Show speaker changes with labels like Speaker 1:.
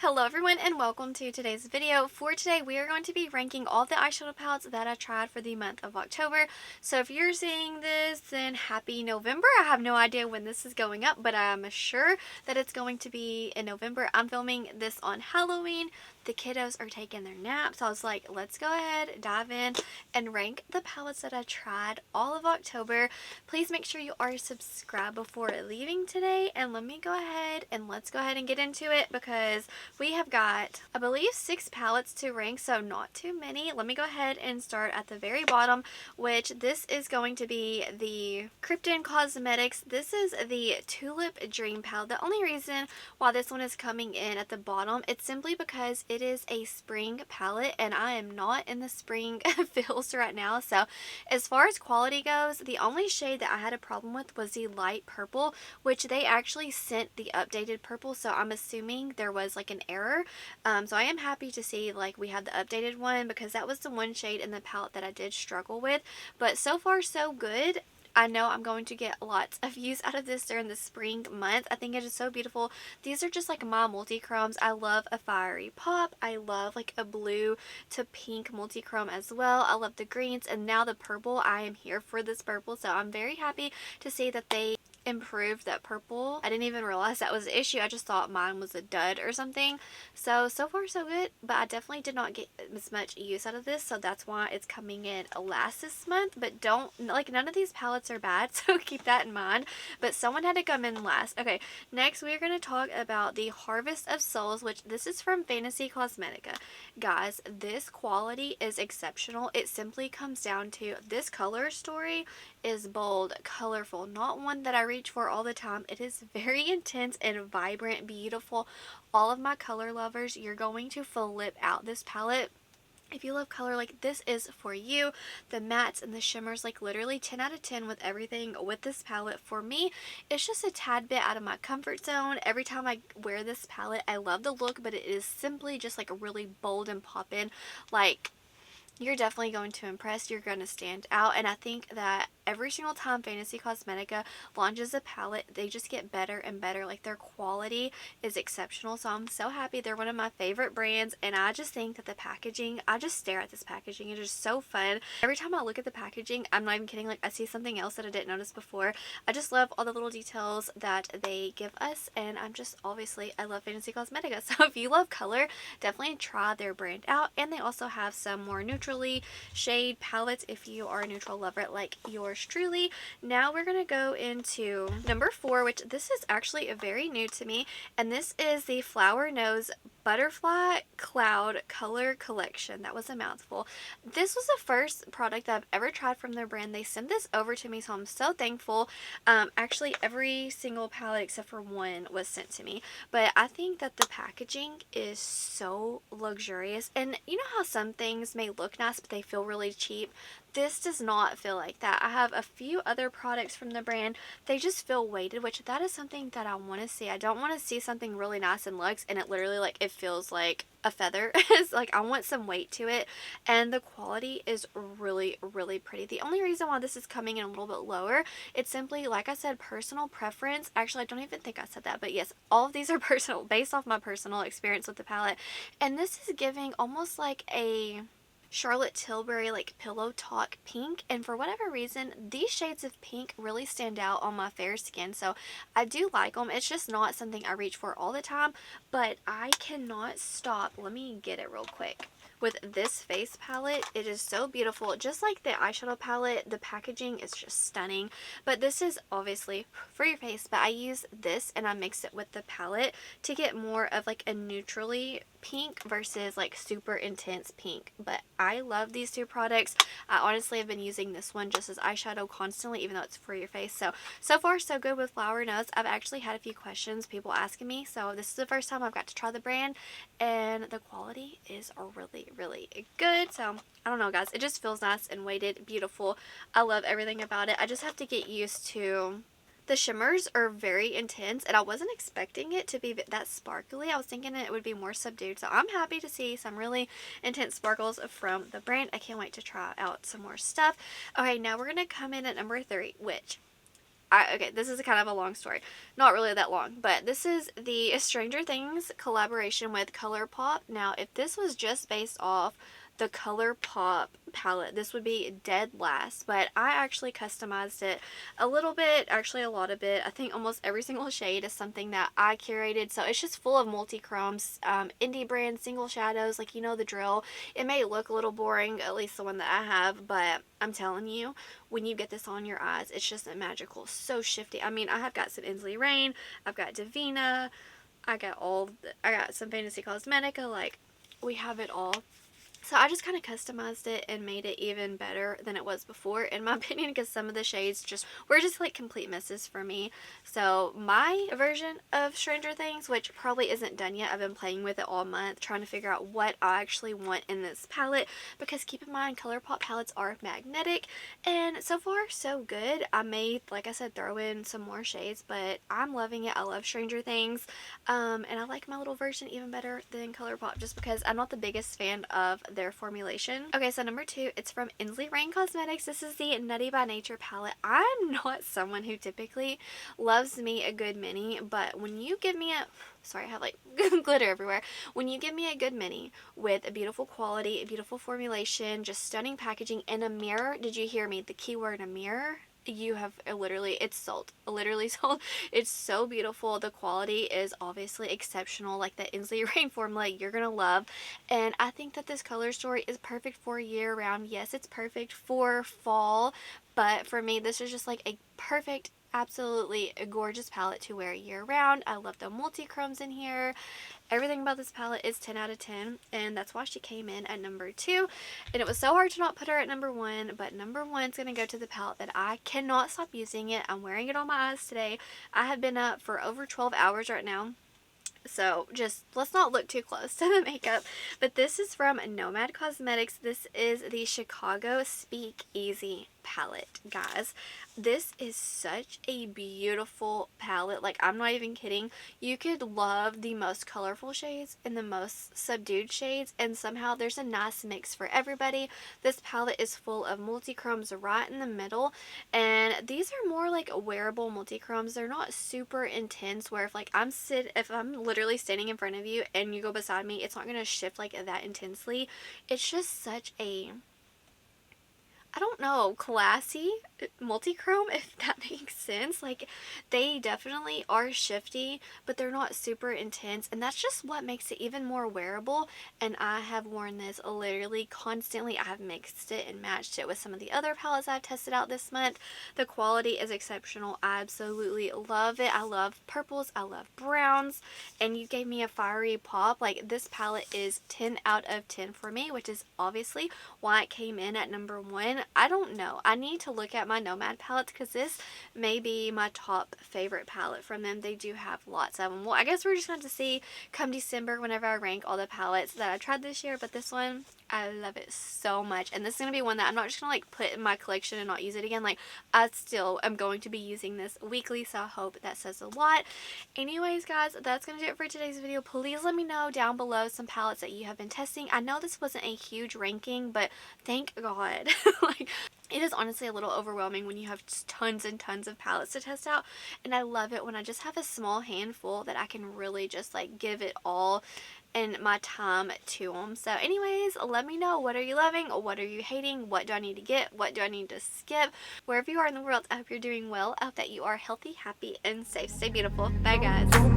Speaker 1: Hello everyone and welcome to today's video. For today we are going to be ranking all the eyeshadow palettes that I tried for the month of October. So if you're seeing this, then happy November. I have no idea when this is going up, but I'm sure that it's going to be in November. I'm filming this on Halloween. The kiddos are taking their naps. So I was like, let's go ahead, dive in, and rank the palettes that I tried all of October. Please make sure you are subscribed before leaving today. And let me go ahead and let's go ahead and get into it because we have got, I believe, 6 palettes to rank, so not too many. Let me go ahead and start at the very bottom, which this is going to be the Kryptein Cosmetics. This is the Tulip Dream palette. The only reason why this one is coming in at the bottom, it's simply because it is a spring palette, and I am not in the spring feels right now. So as far as quality goes, the only shade that I had a problem with was the light purple, which they actually sent the updated purple, so I'm assuming there was like an error. So I am happy to see like we have the updated one because that was the one shade in the palette that I did struggle with. But so far so good. I know I'm going to get lots of use out of this during the spring month. I think it is so beautiful. These are just like my multi-chromes. I love a fiery pop. I love like a blue to pink multi-chrome as well. I love the greens, and now the purple. I am here for this purple, so I'm very happy to see that they improved that purple. I didn't even realize that was the issue. I just thought mine was a dud or something. So far so good, but I definitely did not get as much use out of this, so that's why it's coming in last this month. But don't, like, none of these palettes are bad, so keep that in mind, but someone had to come in last. Okay, next we're going to talk about the Harvest of Souls, which this is from Fantasy Cosmetica. Guys, this quality is exceptional. It simply comes down to this color story is bold, colorful, not one that I reach for all the time. It is very intense and vibrant, beautiful. All of my color lovers, you're going to flip out this palette. If you love color, like, this is for you. The mattes and the shimmers, like, literally 10 out of 10 with everything with this palette. For me, it's just a tad bit out of my comfort zone. Every time I wear this palette, I love the look, but it is simply just like really bold and pop-in. Like, you're definitely going to impress. You're going to stand out. And I think that every single time Fantasy Cosmetica launches a palette, they just get better and better. Like, their quality is exceptional. So I'm so happy. They're one of my favorite brands. And I just think that the packaging, I just stare at this packaging. It is so fun. Every time I look at the packaging, I'm not even kidding, like, I see something else that I didn't notice before. I just love all the little details that they give us. And I'm just, obviously, I love Fantasy Cosmetica. So if you love color, definitely try their brand out. And they also have some more neutral shade palettes if you are a neutral lover like yours truly. Now we're going to go into number 4, which this is actually very new to me, and this is the Flower Nose Butterfly Cloud Color Collection. That was a mouthful. This was the first product that I've ever tried from their brand. They sent this over to me, so I'm so thankful. Actually, every single palette except for one was sent to me, but I think that the packaging is so luxurious. And you know how some things may look nice, but they feel really cheap? This does not feel like that. I have a few other products from the brand. They just feel weighted, which that is something that I want to see. I don't want to see something really nice in looks and it literally, like, it feels like a feather. It's like, I want some weight to it, and the quality is really, really pretty. The only reason why this is coming in a little bit lower, it's simply, like I said, personal preference. Actually, I don't even think I said that, but yes, all of these are personal, based off my personal experience with the palette. And this is giving almost like a Charlotte Tilbury, like, pillow talk pink, and for whatever reason these shades of pink really stand out on my fair skin, so I do like them. It's just not something I reach for all the time, but I cannot stop. Let me get it real quick. With this face palette, it is so beautiful. Just like the eyeshadow palette, the packaging is just stunning. But this is obviously for your face, but I use this and I mix it with the palette to get more of like a neutrally pink versus like super intense pink. But I love these two products. I honestly have been using this one just as eyeshadow constantly, even though it's for your face. So far so good with Flower Nose. I've actually had a few questions, people asking me, so this is the first time I've got to try the brand, and the quality is really, really good. So I don't know, guys, it just feels nice and weighted, beautiful. I love everything about it. I just have to get used to the shimmers are very intense, and I wasn't expecting it to be that sparkly. I was thinking it would be more subdued, so I'm happy to see some really intense sparkles from the brand. I can't wait to try out some more stuff. Okay, now we're going to come in at number 3, which okay, this is kind of a long story. Not really that long, but this is the Stranger Things collaboration with Colourpop. Now, if this was just based off the Colourpop palette, this would be dead last, but I actually customized it a little bit, actually a lot of it. I think almost every single shade is something that I curated, so it's just full of multi-chromes, indie brand single shadows, like you know the drill. It may look a little boring, at least the one that I have, but I'm telling you, when you get this on your eyes, it's just magical, so shifty. I mean, I have got some Ensley Rain, I've got Devinah, I got some Fantasy Cosmetica, like, we have it all. So I just kind of customized it and made it even better than it was before, in my opinion, because some of the shades were just like complete misses for me. So my version of Stranger Things, which probably isn't done yet, I've been playing with it all month, trying to figure out what I actually want in this palette, because keep in mind, Colourpop palettes are magnetic, and so far so good. I may, like I said, throw in some more shades, but I'm loving it. I love Stranger Things, and I like my little version even better than Colourpop, just because I'm not the biggest fan of their formulation. Okay, so number 2, it's from Ensley Cosmetics. This is the Nutty By Nature palette. I'm not someone who typically loves me a good mini, but when you give me a, sorry, I have like glitter everywhere. When you give me a good mini with a beautiful quality, a beautiful formulation, just stunning packaging, and a mirror, did you hear me? The keyword, a mirror? You have literally, it's sold, literally sold. It's so beautiful. The quality is obviously exceptional, like the Ensley Rain formula you're gonna love, and I think that this color story is perfect for year round. Yes, it's perfect for fall, but for me this is just like a perfect, absolutely a gorgeous palette to wear year round. I love the multi-chromes in here. Everything about this palette is 10 out of 10, and that's why she came in at number 2. And it was so hard to not put her at number 1, but number 1 is going to go to the palette that I cannot stop using it. I'm wearing it on my eyes today. I have been up for over 12 hours right now. So just let's not look too close to the makeup. But this is from Nomad Cosmetics. This is the Chicago Speakeasy palette, guys. This is such a beautiful palette. Like, I'm not even kidding. You could love the most colorful shades and the most subdued shades, and somehow there's a nice mix for everybody. This palette is full of multi-chromes right in the middle, and these are more like wearable multi-chromes. They're not super intense, where if I'm literally standing in front of you and you go beside me, it's not going to shift like that intensely. It's just such a, I don't know, classy multi-chrome, if that makes sense. Like, they definitely are shifty, but they're not super intense, and that's just what makes it even more wearable. And I have worn this literally constantly. I have mixed it and matched it with some of the other palettes I've tested out this month. The quality is exceptional. I absolutely love it. I love purples, I love browns, and you gave me a fiery pop. Like, this palette is 10 out of 10 for me, which is obviously why it came in at number 1. I don't know. I need to look at my Nomad palettes, because this may be my top favorite palette from them. They do have lots of them. Well, I guess we're just going to see come December whenever I rank all the palettes that I tried this year, but this one, I love it so much. And this is going to be one that I'm not just going to like put in my collection and not use it again. Like, I still am going to be using this weekly, so I hope that says a lot. Anyways, guys, that's going to do it for today's video. Please let me know down below some palettes that you have been testing. I know this wasn't a huge ranking, but thank God. Like, it is honestly a little overwhelming when you have just tons and tons of palettes to test out, and I love it when I just have a small handful that I can really just like give it all and my time to them. So anyways, let me know, what are you loving, what are you hating, what do I need to get, what do I need to skip. Wherever you are in the world, I hope you're doing well. I hope that you are healthy, happy, and safe. Stay beautiful. Bye, guys.